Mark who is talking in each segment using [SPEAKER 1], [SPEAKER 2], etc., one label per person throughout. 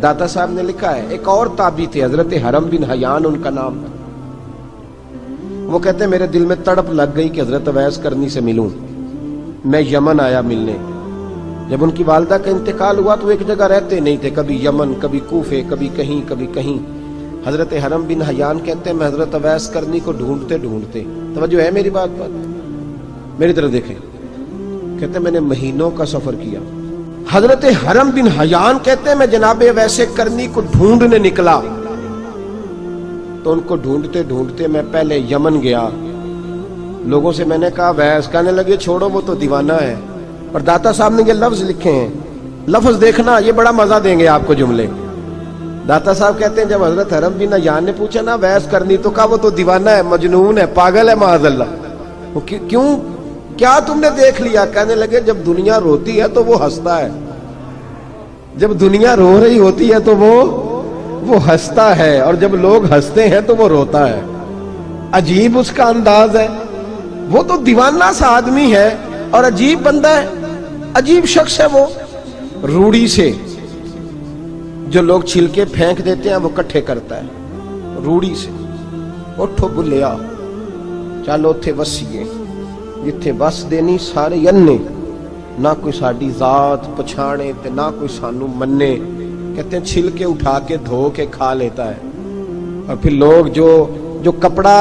[SPEAKER 1] दाता साहब ने लिखा है, एक और ताबी थे हजरत हरम बिन हयान उनका नाम था। वो कहते मेरे दिल में तड़प लग गई कि हजरत अवैस करनी से मिलूं। मैं यमन आया मिलने। जब उनकी वालदा का इंतकाल हुआ तो एक जगह रहते नहीं थे, कभी यमन, कभी कूफे, कभी कहीं। हजरत हरम बिन हयान कहते हैं मैं हजरत अवैस करनी को ढूंढते ढूंढते, तवज्जो है मेरी बात पर, मेरी तरफ देखें, कहते मैंने महीनों का सफर किया। हजरत हरम बिन हयान कहते हैं मैं जनाबे अवैसे करनी को ढूंढने निकला, तो उनको ढूंढते ढूंढते मैं पहले यमन गया। लोगों से मैंने कहा अवैस, कहने लगे छोड़ो वो तो दीवाना है। और दाता साहब ने ये लफ्ज लिखे हैं, लफ्ज देखना ये बड़ा मजा देंगे आपको जुमले। दाता साहब कहते हैं जब हजरत हरम बिन हयान ने पूछा ना अवैस करनी, तो कहा वो तो दीवाना है, मजनून है, पागल है माअज़ल्लाह। क्यों, क्या तुमने देख लिया? कहने लगे जब दुनिया रोती है तो वो हंसता है, जब दुनिया रो रही होती है तो वो हंसता है, और जब लोग हंसते हैं तो वो रोता है। अजीब उसका अंदाज है। वो तो दीवाना सा आदमी है और अजीब बंदा है, अजीब शख्स है वो। रूड़ी से जो लोग छिलके फेंक देते हैं वो इकट्ठे करता है, रूड़ी से। उठो बुलिया चल उथे वसीए जिथे बस देनी सारे अन्ने, ना कोई साडी जात पछाणे ते ना कोई सानू मन्ने। कहते हैं छिलके उठा के धो के खा लेता है, और फिर लोग जो कपड़ा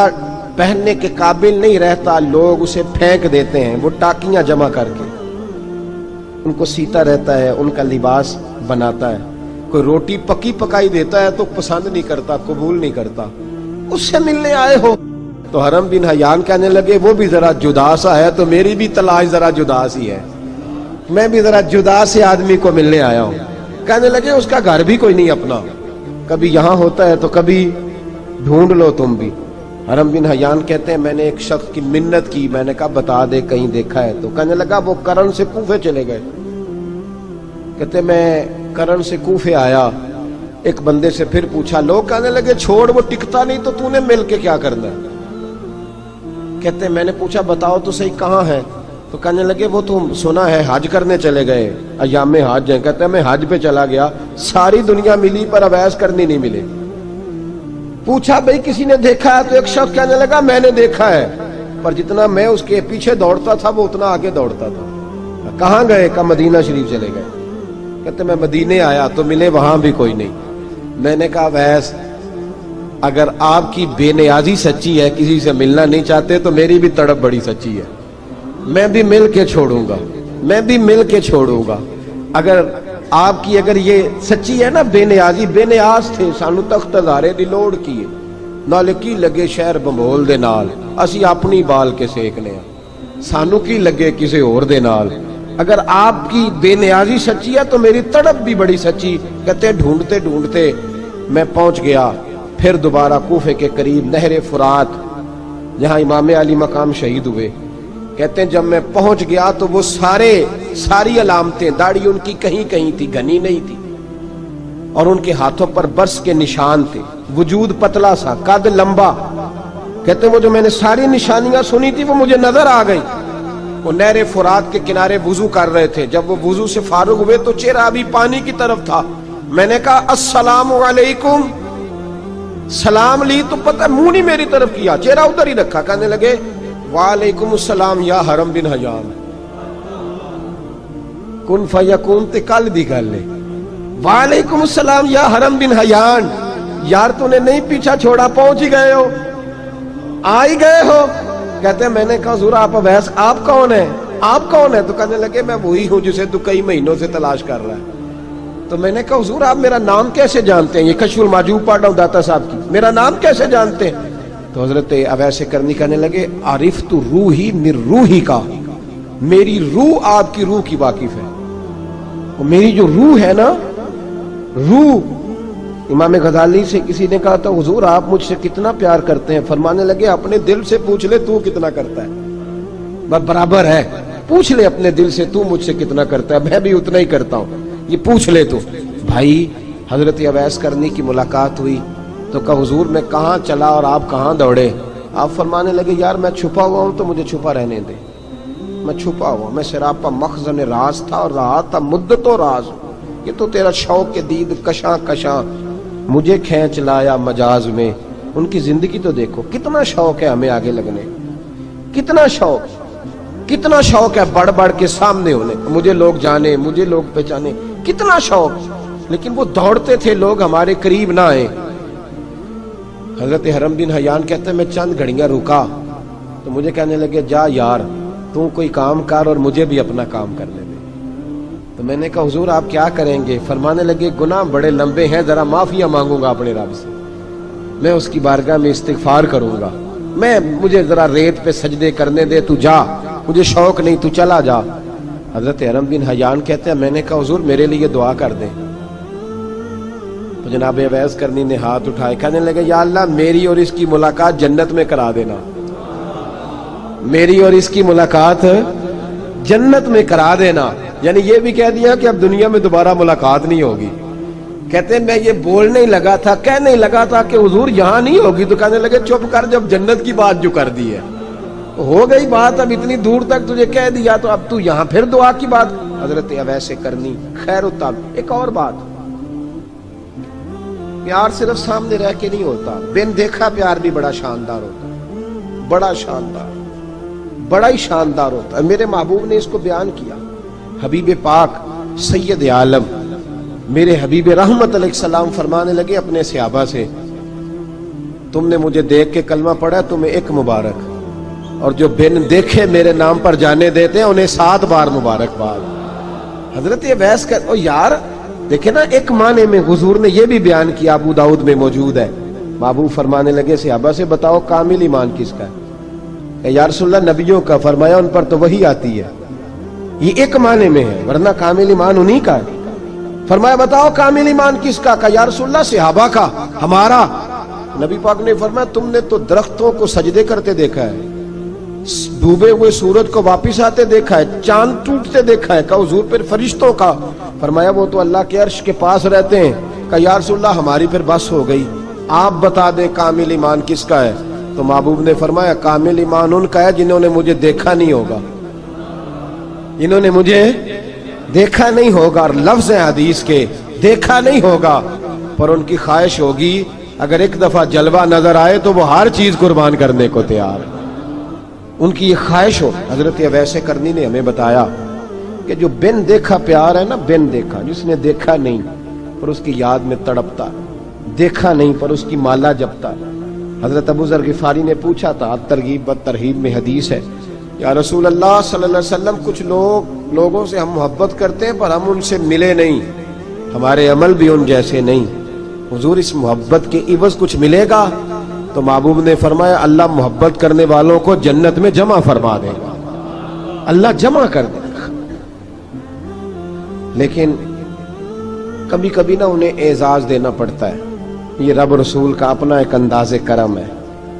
[SPEAKER 1] पहनने के काबिल नहीं रहता लोग उसे फेंक देते हैं, वो टाकियां जमा करके उनको सीता रहता है, उनका लिबास बनाता है। कोई रोटी पकी पकाई देता है तो पसंद नहीं करता, कबूल नहीं करता। उससे मिलने आए हो? तो हरम बिन हयान कहने लगे वो भी जरा जुदा सा है, तो मेरी भी तलाश जरा जुदा सी है, मैं भी जरा जुदा से आदमी को मिलने आया हूं। कहने लगे उसका घर भी कोई नहीं अपना, कभी यहां होता है तो कभी ढूंढ लो तुम भी। हरम बिन हयान कहते हैं मैंने एक शख्स की मिन्नत की, मैंने कहा बता दे कहीं देखा है तो। कहने लगा वो करण से कूफे चले गए। कहते मैं करण से कूफे आया, एक बंदे से फिर पूछा, लोग कहने लगे छोड़ वो टिकता नहीं, तो तूने मिल के क्या करना है? कहते मैंने पूछा बताओ तो सही कहाँ है? तो कहने लगे वो तो सुना है हज करने चले गए, अयाम हज है। कहते मैं हज पे चला गया, सारी दुनिया मिली पर अवैस करनी नहीं मिले। पूछा भाई किसी ने देखा है? तो एक शख्स कहने लगा मैंने देखा है, पर जितना मैं उसके पीछे दौड़ता था वो उतना आगे दौड़ता था। कहाँ गए? का मदीना शरीफ चले गए। कहते मैं मदीने आया तो मिले वहां भी कोई नहीं। मैंने कहा वैस अगर आपकी बेनियाजी सच्ची है, किसी से मिलना नहीं चाहते, तो मेरी भी तड़प बड़ी सच्ची है, मैं भी मिल के छोड़ूंगा, मैं भी मिल के छोड़ूंगा। अगर ये सच्ची है ना, बेनियाजी बेनियाज थे, सानू तख्त हजारे दी लोड़ की है, नाले की लगे शहर बंबोल दे नाल, असी अपनी बाल के सेकने हैं, सानू की लगे किसी और दे नाल। अगर आपकी बेनियाजी सच्ची है तो मेरी तड़प भी बड़ी सच्ची। कहते ढूंढते ढूंढते मैं पहुंच गया फिर दोबारा कूफे के करीब नहर फुरात, जहां इमाम अली मकाम शहीद हुए। कहते हैं जब मैं पहुंच गया तो वो सारी अलामतें, दाढ़ी उनकी कहीं कहीं थी, घनी नहीं थी, और उनके हाथों पर बर्स के निशान थे, वजूद पतला सा, कद लंबा। कहते हैं वो जो मैंने सारी निशानियां सुनी थी वो मुझे नजर आ गई। वो नहर फुरात के किनारे वुजू कर रहे थे, जब वो वुजू से फारूक हुए तो चेहरा अभी पानी की तरफ था। मैंने कहा अस्सलामु अलैकुम, सलाम ली तो पता मुंह नहीं मेरी तरफ किया, चेहरा उधर ही रखा। कहने लगे वालेकुम अस्सलाम या हरम बिन हयान, कुन फयकून ते कल दी गल है। वालेकुम अस्सलाम या हरम बिन हयान, यार तूने नहीं पीछा छोड़ा, पहुंच ही गए हो, आ ही गए हो। कहते हैं मैंने कहा हुजूर आप अवैस, आप कौन है, आप कौन है? तो कहने लगे मैं वही हूं जिसे तू कई महीनों से तलाश कर रहा है। तो मैंने कहा हुजूर आप मेरा नाम कैसे जानते हैं? ये कशफुल माजूब पढ़ रहा हूं दाता साहब की, मेरा नाम कैसे जानते हैं? तो हजरत अवैस करनी कहने लगे आरिफ तू रूही मिर रूही का, मेरी रूह आपकी रूह की वाकिफ है। और मेरी जो रूह है ना, रूह, इमाम गजाली से किसी ने कहा था हुजूर आप मुझसे कितना प्यार करते हैं? फरमाने लगे अपने दिल से पूछ ले तू कितना करता है, बराबर है, पूछ ले अपने दिल से तू मुझसे कितना करता है, मैं भी उतना ही करता हूं, ये पूछ ले तू। भाई हजरत अवैस करनी की मुलाकात हुई तो कहा हुजूर मैं कहाँ चला और आप कहाँ दौड़े? आप फरमाने लगे यार मैं छुपा हुआ हूं तो मुझे छुपा रहने दे, मैं छुपा हुआ, मैं सिरापा मखज़न राज था और रहा था मुद्दतों राज, یہ تو تیرا شوق کے دید کشاں کشاں مجھے کھینچ لایا مجاز میں. ان کی زندگی تو دیکھو, کتنا شوق ہے ہمیں آگے لگنے, کتنا شوق ہے بڑھ بڑھ کے سامنے ہونے, مجھے لوگ جانے, مجھے لوگ پہچانے, کتنا شوق. لیکن وہ دوڑتے تھے لوگ ہمارے قریب نہ آئے. حضرت حرم بن حیان کہتے ہیں میں چند گھڑیاں رکا تو مجھے کہنے لگے جا یار تو کوئی کام کر اور مجھے بھی اپنا کام کرنے دے. تو میں نے کہا حضور آپ کیا کریں گے؟ فرمانے لگے گناہ بڑے لمبے ہیں, ذرا معافیاں مانگوں گا اپنے رب سے, میں اس کی بارگاہ میں استغفار کروں گا, مجھے ذرا ریت پہ سجدے کرنے دے, تو جا, مجھے شوق نہیں, تو چلا جا. حضرت حرم بن حیان کہتے ہیں میں نے کہا حضور میرے لیے دعا کر دیں. تو جناب اویس کرنی نے ہاتھ اٹھائے, کہنے لگے یا اللہ میری اور اس کی ملاقات جنت میں کرا دینا, میری اور اس کی ملاقات جنت میں کرا دینا. یعنی یہ بھی کہہ دیا کہ اب دنیا میں دوبارہ ملاقات نہیں ہوگی. کہتے ہیں میں یہ بولنے ہی لگا تھا, کہنے ہی لگا تھا کہ حضور یہاں نہیں ہوگی, تو کہنے لگے چپ کر, جب جنت کی بات جو کر دی ہے ہو گئی بات, اب اتنی دور تک تجھے کہہ دیا تو اب تو یہاں پھر دعا کی بات. حضرت اویس کرنی خیر التاب. ایک اور بات, پیار صرف سامنے رہ کے نہیں ہوتا, بن دیکھا پیار بھی بڑا شاندار ہوتا ہے, بڑا شاندار, بڑا ہی شاندار ہوتا ہے. میرے محبوب نے اس کو بیان کیا. حبیب پاک سید عالم میرے حبیب رحمت علیہ السلام فرمانے لگے اپنے صحابہ سے, تم نے مجھے دیکھ کے کلمہ پڑھا, تمہیں ایک مبارک, اور جو بن دیکھے میرے نام پر جانے دیتے ہیں انہیں 7 بار مبارکباد. حضرت اویس کہ او یار دیکھیں نا, ایک معنی میں حضور نے یہ بھی بیان کیا, ابو داؤد میں موجود ہے. محبوب فرمانے لگے صحابہ سے بتاؤ کامل ایمان کس کا ہے؟ یا رسول اللہ نبیوں کا. فرمایا ان پر تو وہی آتی ہے. یہ ایک معنی میں ہے, ورنہ کامل ایمان انہی کا ہے. فرمایا بتاؤ کامل ایمان کس کا؟ کہا یا رسول اللہ صحابہ کا, ہمارا. نبی پاک نے فرمایا تم نے تو درختوں کو سجدے کرتے دیکھا ہے, ڈوبے ہوئے سورج کو واپس آتے دیکھا ہے, چاند ٹوٹتے دیکھا ہے. کہا حضور پھر فرشتوں کا؟ فرمایا وہ تو اللہ کے عرش کے پاس رہتے ہیں. کہا یا رسول اللہ ہماری پھر بس ہو گئی, آپ بتا دیں کامل ایمان کس کا ہے. تو محبوب نے فرمایا کامل ایمان ان کا ہے جنہوں نے مجھے دیکھا نہیں ہوگا, جنہوں نے مجھے دیکھا نہیں ہوگا. اور لفظ ہیں حدیث کے, دیکھا نہیں ہوگا پر ان کی خواہش ہوگی اگر ایک دفعہ جلوہ نظر آئے تو وہ ہر چیز قربان کرنے کو تیار, ان کی یہ خواہش ہو. حضرت اویس کرنی نے ہمیں بتایا کہ جو بن دیکھا پیار ہے نا, بن دیکھا, جس نے دیکھا نہیں پر اس کی یاد میں تڑپتا, دیکھا نہیں پر اس کی مالا جپتا. حضرت ابو ذر غفاری نے پوچھا تھا, ترغیب و ترہیب میں حدیث ہے, یا رسول اللہ صلی اللہ علیہ وسلم کچھ لوگوں سے ہم محبت کرتے ہیں پر ہم ان سے ملے نہیں, ہمارے عمل بھی ان جیسے نہیں, حضور اس محبت کے عوض کچھ ملے گا؟ تو محبوب نے فرمایا اللہ محبت کرنے والوں کو جنت میں جمع فرما دے گا, اللہ جمع کر دے گا. لیکن کبھی کبھی نہ انہیں اعزاز دینا پڑتا ہے, یہ رب رسول کا اپنا ایک انداز کرم ہے,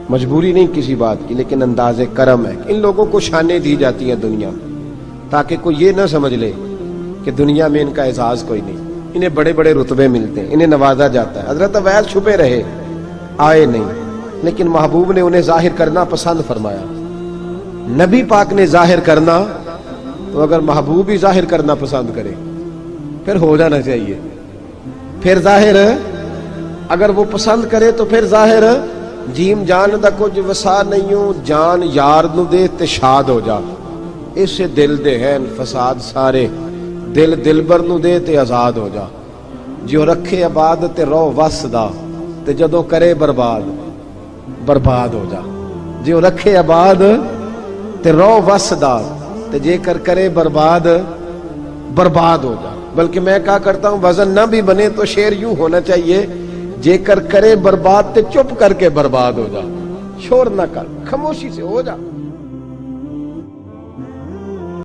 [SPEAKER 1] مجبوری نہیں کسی بات کی, لیکن انداز کرم ہے. ان لوگوں کو شانیں دی جاتی ہیں دنیا میں تاکہ کوئی یہ نہ سمجھ لے کہ دنیا میں ان کا اعزاز کوئی نہیں, انہیں بڑے بڑے رتبے ملتے ہیں, انہیں نوازا جاتا ہے. حضرت اویس چھپے رہے, آئے نہیں, لیکن محبوب نے انہیں ظاہر کرنا پسند فرمایا. نبی پاک نے ظاہر کرنا, تو اگر محبوب ہی ظاہر کرنا پسند کرے پھر ہو جانا چاہیے, پھر ظاہر اگر وہ پسند کرے تو پھر ظاہر. جیم جان دا کچھ وسا نہیں ہوں, جان یار نو دے تے شاد ہو جا, اس سے دل دے ہیں فساد سارے, دل دلبر نو دے تے آزاد ہو جا. جو رکھے آباد تے رو وس دا, تے جدوں کرے برباد برباد ہو جا. جو رکھے آباد تے رو وس دا, تے جے کر کرے برباد برباد ہو جا. بلکہ میں کہا کرتا ہوں وزن نہ بھی بنے تو شعر یوں ہونا چاہیے, جے کر کرے برباد تے چپ کر کے برباد ہو جا, شور نہ کر, خاموشی سے ہو جا.